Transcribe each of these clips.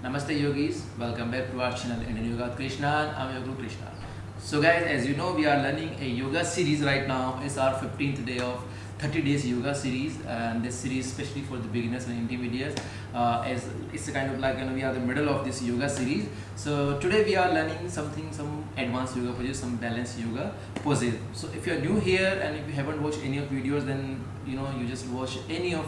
Namaste yogis, welcome back to our channel Indian Yoga with Krishna. I'm your Guru Krishna. So guys, as you know, we are learning a yoga series right now. It's our 15th day of 30 days yoga series, and this series especially for the beginners and intermediates. As it's a kind of like we are the middle of this yoga series. So today we are learning some advanced yoga poses, some balanced yoga poses. So if you are new here and if you haven't watched any of videos, then you just watch any of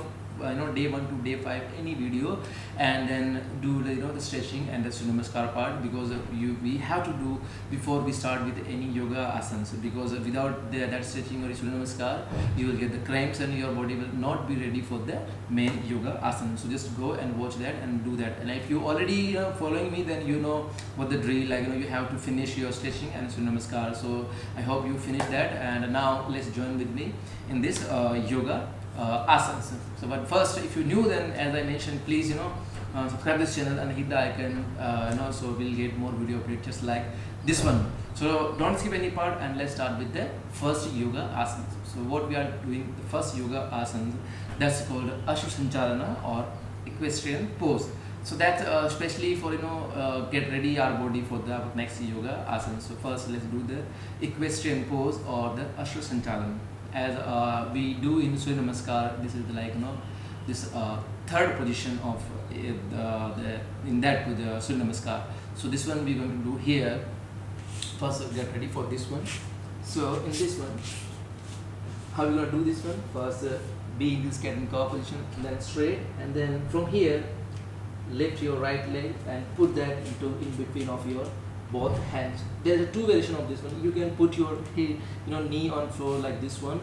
day 1 to day 5 any video, and then do the stretching and the Surya Namaskar part, because we have to do before we start with any yoga asanas, because without that stretching or Surya Namaskar you will get the cramps and your body will not be ready for the main yoga asana. So just go and watch that and do that. And if you already following me, then you know what the drill, you have to finish your stretching and Surya Namaskar. So I hope you finish that, and now let's join with me in this yoga asanas. So but first, if you're new, then as I mentioned, please subscribe this channel and hit the icon, so we'll get more video updates just like this one. So don't skip any part, and let's start with the first yoga asanas. So what we are doing, the first yoga asanas, that's called Ashwa Sanchalana or equestrian pose. So that's especially for get ready our body for the next yoga asana. So first let's do the equestrian pose or the Ashwa Sanchalana. As we do in Surya Namaskar, this is this third position of in that with the Surya Namaskar. So this one we're going to do here. First get ready for this one. So in this one, how we're going to do this one? First be in this cat and cow position, then straight, and then from here lift your right leg and put that in between of your both hands. There's a two variation of this one. You can put your knee on floor like this one,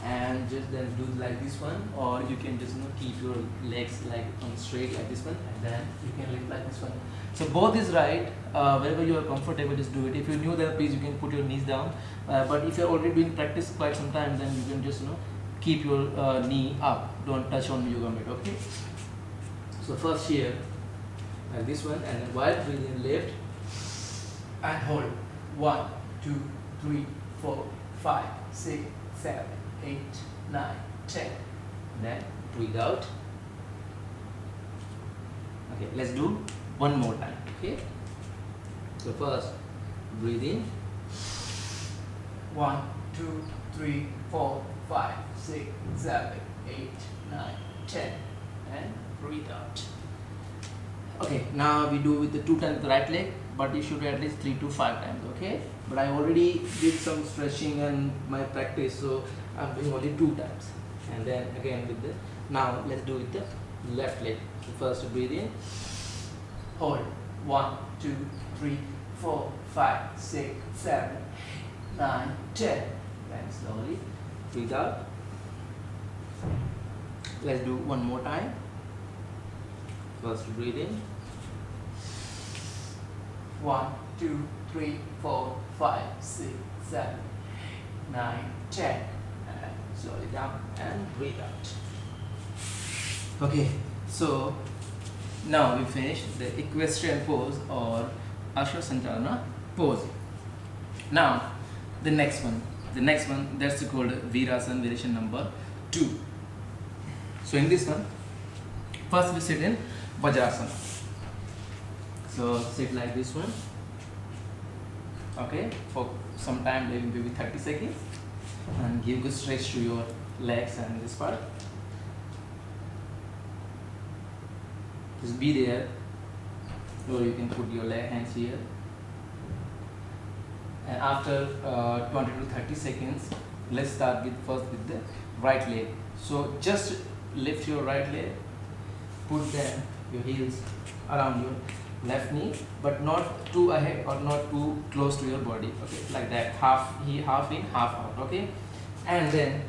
and just then do like this one, or you can just keep your legs like on straight like this one, and then you can lift like this one. So both is right. Wherever you are comfortable, just do it. If you knew that, please you can put your knees down. But if you're already doing practice quite some time, then you can just keep your knee up. Don't touch on yoga mat. Okay. So first here like this one, and then while breathing, lift and hold. 1, 2, 3, 4, 5, 6, 7, 8, 9, 10. Then breathe out. Okay, let's do one more time. Okay. So first breathe in. 1, 2, 3, 4, 5, 6, 7, 8, 9, 10. And breathe out. Okay, now we do with the 2 times the right leg, but you should at least 3 to 5 times. Okay, but I already did some stretching and my practice, so I'm doing only 2 times. And then again with the, now let's do with the left leg. So first breathe in, hold. 1, 2, 3, 4, 5, 6, 7, 9, 10. Then slowly breathe out. Let's do one more time. First breathe in. 1, 2, 3, 4, 5, 6, 7, 9, 10. And slowly down and breathe out. Okay, so now we finished the equestrian pose or Ashwa Sanchalana pose. Now the next one that's called Virasana, variation number 2. So in this one, first we sit in Vajrasana. So sit like this one. Okay, for some time, maybe 30 seconds, and give good stretch to your legs and this part. Just be there, or you can put your hands here. And after 20 to 30 seconds, let's start first with the right leg. So just lift your right leg, put them your heels around your left knee, but not too ahead or not too close to your body. Okay, like that, half in, half out. Okay, and then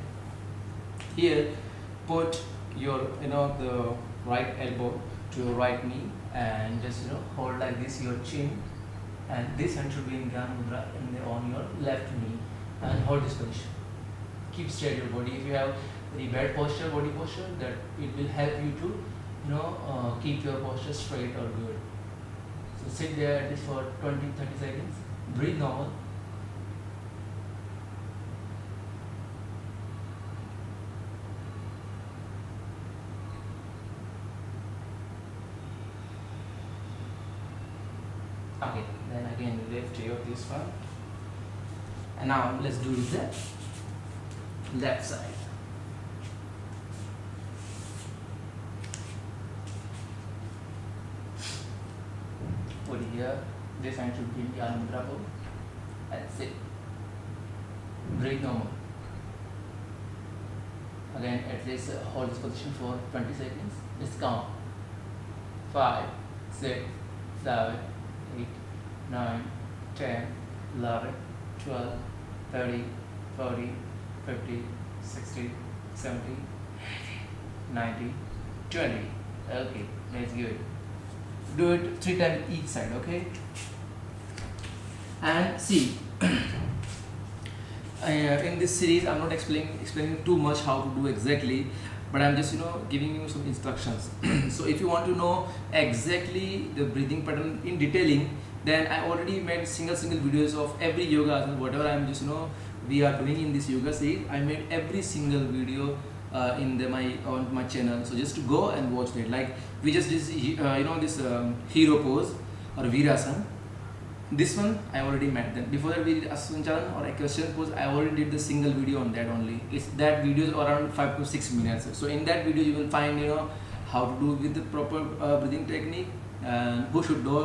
here put your the right elbow to your right knee, and just hold like this your chin, and this hand should be in Gyan Mudra on your left knee, and hold this position. Keep straight your body. If you have any bad posture, body posture, that it will help you to keep your posture straight or good. So sit there at least for 20-30 seconds. Breathe normal. Okay, then again lift your this one, and now let's do the left side. Put here, this hand should be in Dhyana Mudra pose, and sit. Breathe normal. Again, at least hold this position for 20 seconds. Just count. 5, 6, 7, 8, 9, 10, 11, 12, 30, 40, 50, 60, 70, 90, 20. Okay, that's good. Do it 3 times each side, okay? And see, in this series I'm not explaining too much how to do exactly, but I'm just giving you some instructions. So if you want to know exactly the breathing pattern in detailing, then I already made single videos of every yoga asana, whatever I'm just we are doing in this yoga series. I made every single video on my channel, so just to go and watch it. Like we just did this hero pose or virasana. This one I already made. Then before that we did Asanchalan or equestrian pose. I already did the single video on that only. That video is around 5 to 6 minutes. So in that video you will find how to do with the proper breathing technique, and who should do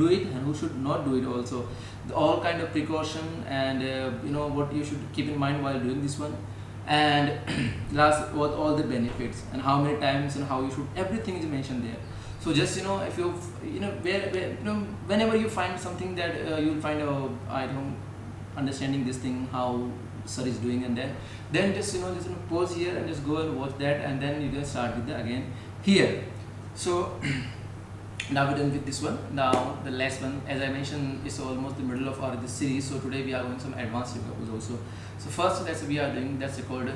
it and who should not do it also. All kind of precaution and what you should keep in mind while doing this one. And last, what all the benefits and how many times and how you should, everything is mentioned there. So just if you whenever you find something that you will find I don't understanding this thing how sir is doing, and then just pause here and just go and watch that, and then you can start with the again here. So now we're done with this one. Now the last one, as I mentioned, is almost the middle of our this series. So today we are going some advanced yoga pose also. So first that we are doing, that's called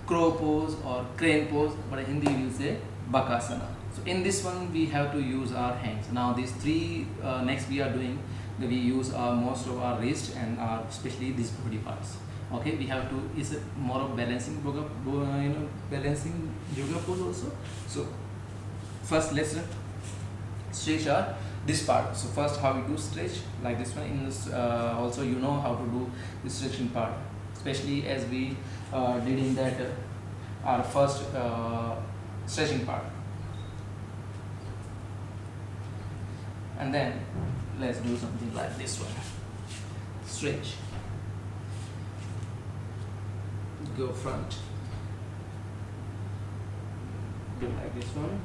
crow pose or crane pose, but in Hindi we will say Bakasana. So in this one we have to use our hands. Now these three next we are doing, we use most of our wrist and our especially these body parts. Okay, we have to, is more of balancing yoga, balancing yoga pose also. So first let's stretch our this part. So first how we do stretch like this one. In this also how to do the stretching part, especially as we did in that our first stretching part. And then let's do something like this one. Stretch, go front, do like this one,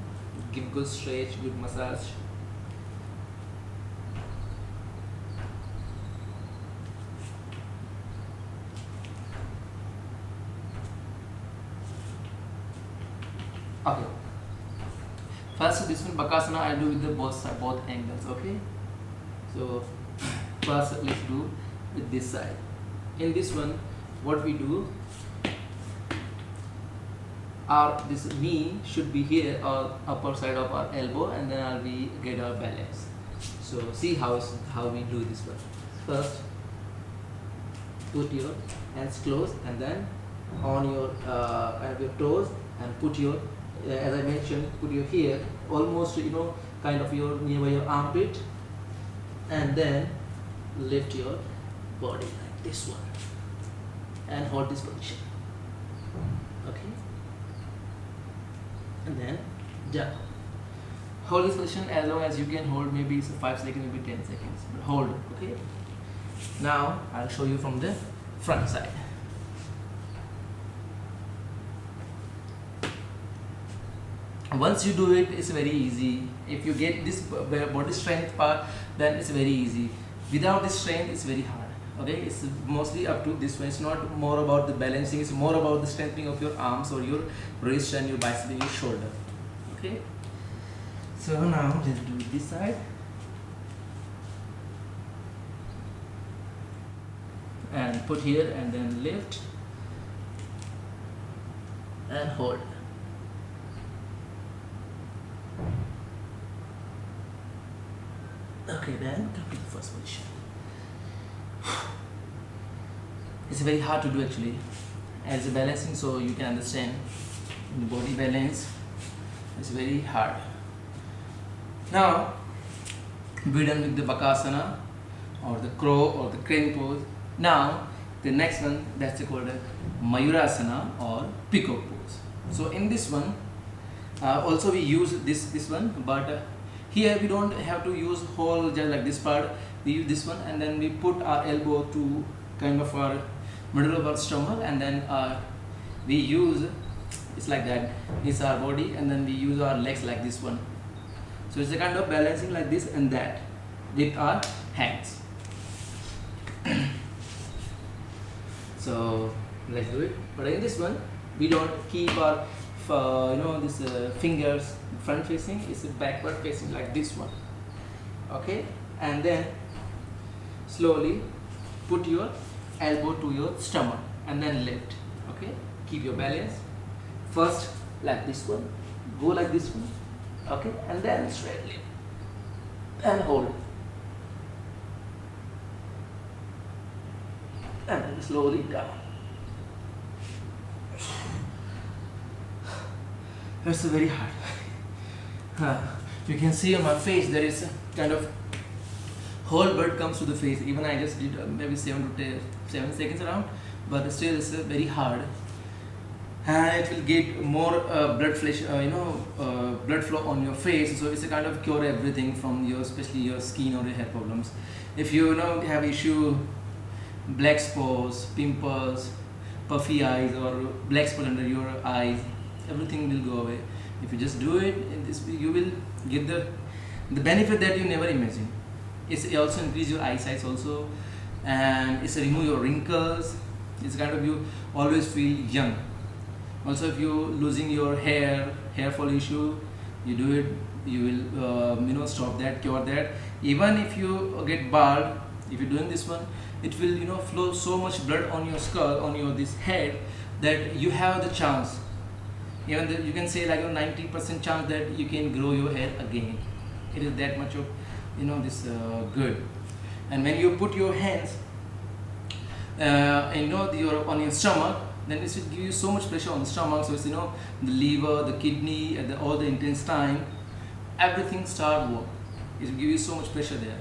give good stretch, good massage. Okay, first this one Bakasana I'll do with the both angles. Okay, so first let's do with this side. In this one what we do, our this knee should be here or upper side of our elbow, and then we get our balance. So see how we do this one. First put your hands closed, and then on your your toes, and put your as I mentioned, put your here almost kind of your nearby your armpit, and then lift your body like this one and hold this position. Okay, and then jump. Hold this position as long as you can hold. Maybe it's 5 seconds, maybe 10 seconds, but hold. Okay, now I'll show you from the front side. Once you do it, it's very easy. If you get this body strength part, then it's very easy. Without this strength, it's very hard. Okay, it's mostly up to this one. It's not more about the balancing, it's more about the strengthening of your arms or your wrist and your bicep and your shoulder. Okay, so now let's do this side. And put here, and then lift and hold. Okay, then come to the first position. It's very hard to do actually as a balancing, so you can understand the body balance is very hard. Now We done with the Bakasana or the crow or the crane pose. Now the next one, that's called a Mayurasana or peacock pose. So in this one also we use this one, but here we don't have to use whole just like this part. We use this one and then we put our elbow to kind of our middle of our stomach, and then we use, it's like that, it's our body, and then we use our legs like this one. So it's a kind of balancing like this and that with our hands. So let's do it. But in this one we don't keep our this fingers front facing, it's backward facing like this one. Okay, and then slowly put your elbow to your stomach and then lift. Okay, keep your balance. First like this one, go like this one. Okay, and then straight lift and hold, and then slowly down. It's very hard. You can see on my face there is a kind of whole blood comes to the face. Even I just did maybe 7 seconds around, but still it's very hard. And it will get more blood flow on your face. So it's a kind of cure everything from your, especially your skin or your hair problems. If you have issue, black spots, pimples, puffy eyes, or black spot under your eyes, everything will go away. If you just do it in this way, you will get the benefit that you never imagined. It also increase your eyesight also, and it's remove your wrinkles. It's kind of you always feel young. Also, if you losing your hair fall issue, you do it, you will stop that, cure that. Even if you get bald, if you're doing this one, it will flow so much blood on your skull, on your this head, that you have the chance. Even you can say like a 90% chance that you can grow your hair again. It is that much of this good. And when you put your hands on your stomach, then this will give you so much pressure on the stomach. So it's the liver, the kidney, and all the intestine, everything start work. It will give you so much pressure there.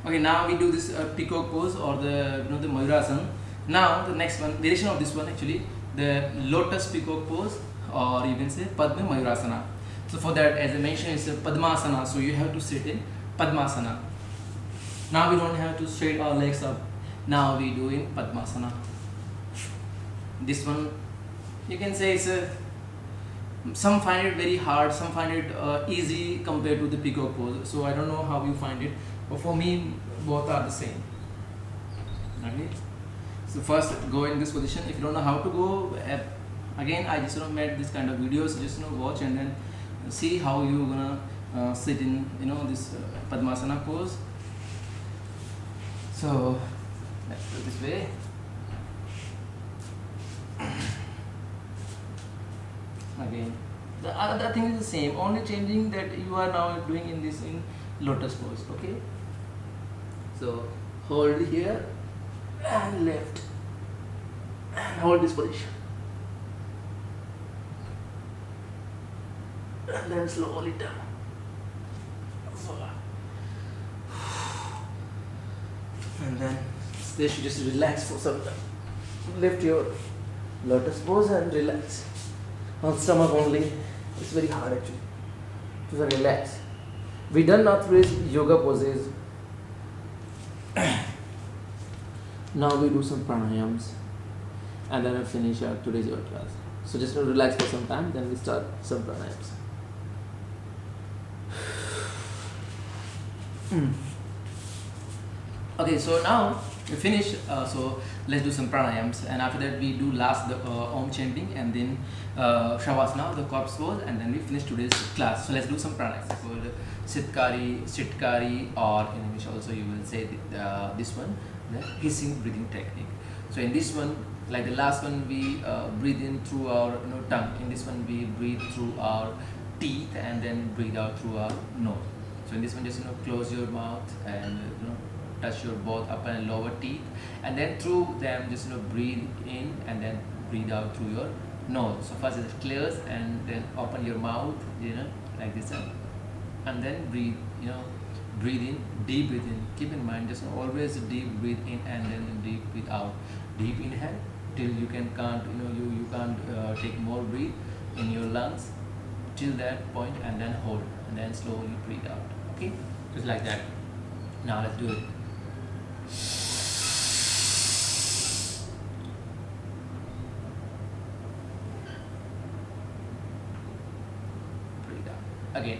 Okay, now we do this peacock pose or the the Mayurasana. Now the next one, variation of this one actually, the lotus peacock pose, or you can say Padma Mayurasana. So for that, as I mentioned, it's a Padmasana. So you have to sit in Padmasana. Now we don't have to straight our legs up. Now we do in Padmasana. This one, you can say it's some find it very hard, some find it easy compared to the peacock pose. So I don't know how you find it, but for me both are the same. Okay. So first go in this position. If you don't know how to go, again I just made this kind of videos. Just watch and then see how you gonna sit in this Padmasana pose. So let's do this way. Again, the other thing is the same, only changing that you are now doing in lotus pose. Okay, so hold here and lift and hold this position, and then slowly down. And then this, you just relax for some time. Lift your lotus pose and relax. On stomach only, it's very hard actually. So relax. We done now 3 yoga poses. Now we do some pranayams, and then we finish our today's yoga class. So just relax for some time, then we start some pranayams. Okay, so now we finish. So let's do some pranayams, and after that we do last the Om chanting, and then Shavasana, the corpse pose, and then we finish today's class. So let's do some pranayams called Sitkari, or in English also you will say this one, the hissing breathing technique. So in this one, like the last one, we breathe in through our tongue. In this one, we breathe through our teeth and then breathe out through our nose. So in this one, just close your mouth and touch your both upper and lower teeth, and then through them just breathe in and then breathe out through your nose. So first it clears and then open your mouth, like this, and then breathe breathe in, deep breathe in. Keep in mind, just always deep breathe in and then deep breathe out. Deep inhale till you can can't you can't take more breathe in your lungs till that point, and then hold, and then slowly breathe out. Okay, just like that. Now let's do it. Breathe out again.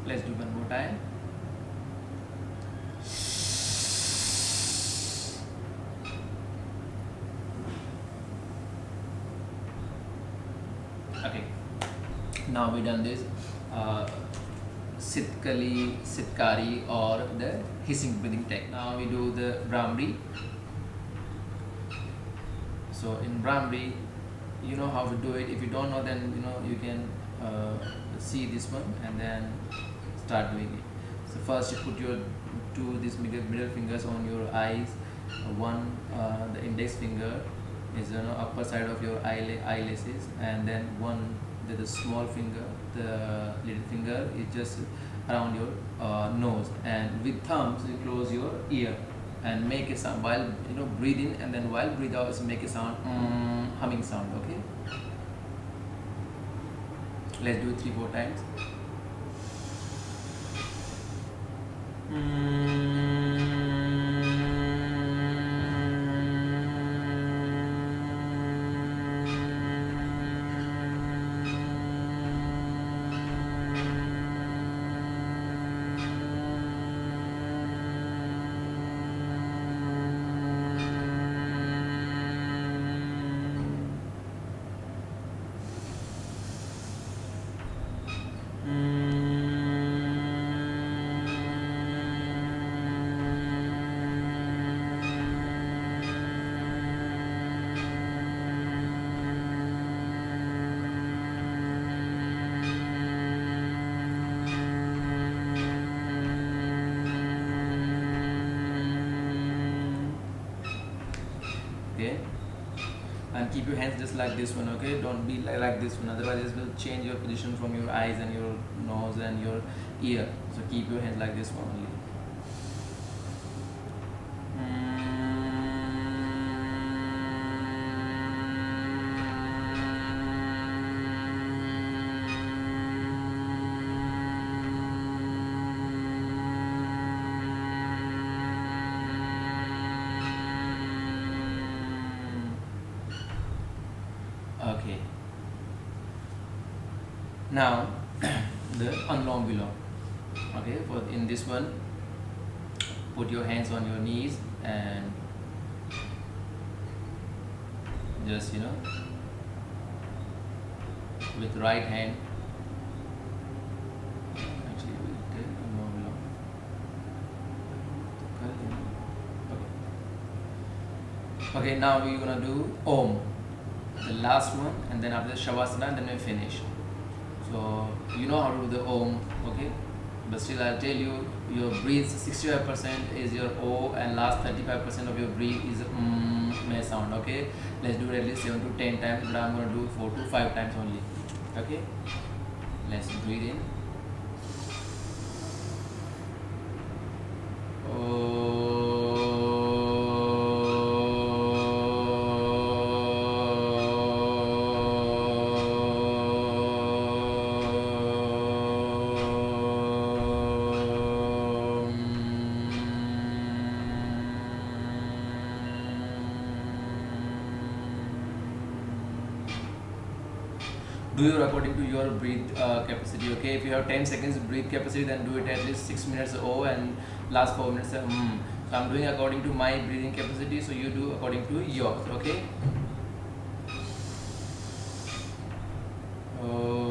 Let's do one more time. Okay, now we done this Sitkali, Sitkari, or the hissing breathing technique. Now we do the Brahmri. So in Brahmri, you know how to do it. If you don't know, then you can see this one and then start doing it. So first you put your these middle fingers on your eyes. One, the index finger is upper side of your eyelashes, and then one, the small finger, the little finger is just around your nose, and with thumbs you close your ear and make a sound while breathe in, and then while breathe out make a sound, humming sound. Okay, let's do it 3-4 times. Okay, and keep your hands just like this one. Okay, don't be like this one, otherwise it will change your position from your eyes and your nose and your ear. So keep your hands like this one only. Okay, now the Anulom Vilom. Okay, for in this one, put your hands on your knees and just with right hand, actually we'll take Anulom Vilom. Okay, now we're gonna do Om, the last one, and then after the Shavasana, and then we finish. So you know how to do the Om, okay? But still I'll tell you, your breathe 65% is your O, and last 35% of your breathe is may sound. Okay, let's do it at least 7 to 10 times, but I'm gonna do 4 to 5 times only. Okay, let's breathe in. Do it according to your breathe capacity. Okay, if you have 10 seconds breathe capacity, then do it at least 6 minutes O and last 4 minutes So I'm doing according to my breathing capacity, so you do according to yours. Okay. Oh.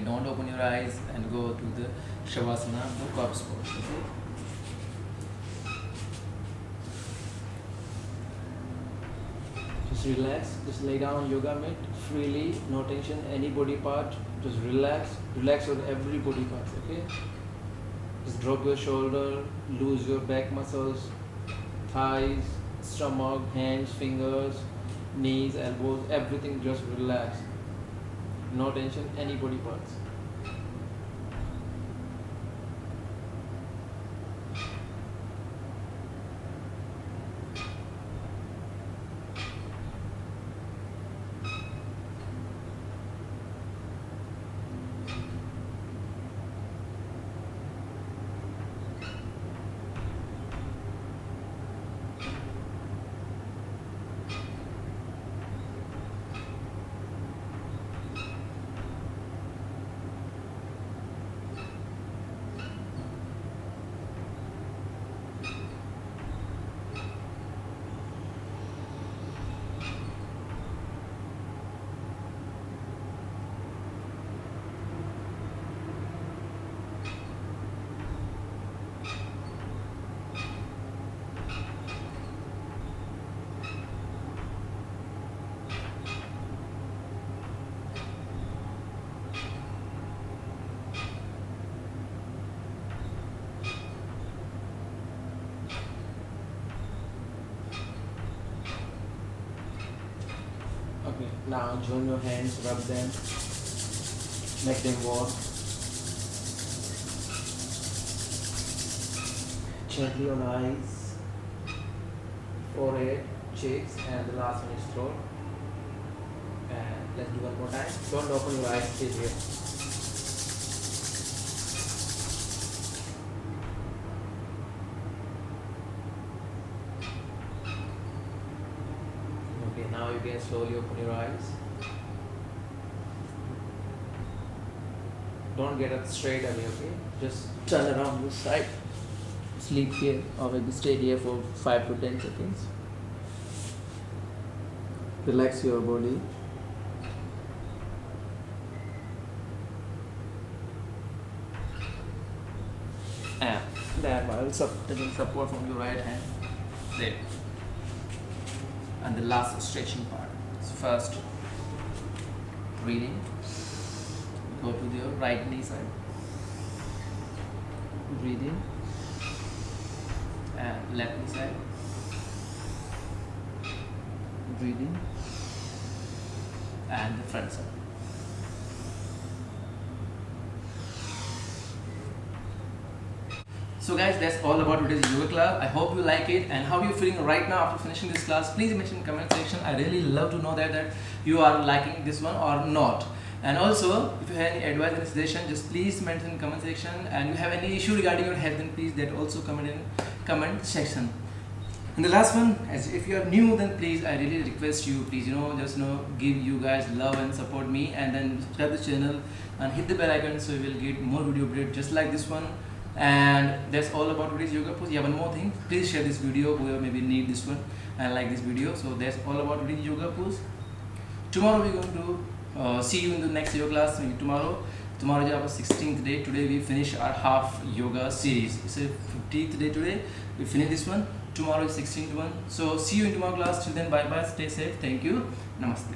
don't open your eyes and go to the Shavasana, the corpse pose. Okay. Just relax, just lay down on yoga mat freely, no tension, any body part, just relax on every body part, okay? Just drop your shoulder, lose your back muscles, thighs, stomach, hands, fingers, knees, elbows, everything just relax. No tension, any body parts. Okay, now join your hands, rub them, make them warm. Gently on eyes, forehead, cheeks, and the last one is throat. And let's do one more time. Don't open your eyes, stay here. Okay, now you can slowly open your eyes. Don't get up straight away, okay? Just turn around this side. Sleep here or maybe stay here for 5 to 10 seconds. Relax your body. And that while taking support from your right hand. There. And the last stretching part. So first, breathing. Go to the right knee side. Breathing. And left knee side. Breathing. And the front side. So guys, that's all about today's yoga class. I hope you like it. And how are you feeling right now after finishing this class? Please mention in the comment section. I really love to know that you are liking this one or not. And also, if you have any advice and suggestion, just please mention in the comment section. And if you have any issue regarding your health, then please that also comment in comment section. And the last one, as if you are new, then please I really request you, please just give you guys love and support me, and then subscribe the channel and hit the bell icon so you will get more video updates just like this one. And that's all about today's yoga pose. Yeah, one more thing, please share this video whoever maybe need this one and like this video. So that's all about today's yoga pose. Tomorrow we're going to see you in the next yoga class. Maybe tomorrow is our 16th day. Today we finish our half yoga series. It's a 15th day today. We finish this one. Tomorrow is 16th one. So see you in tomorrow class. Till then, bye bye. Stay safe. Thank you. Namaste.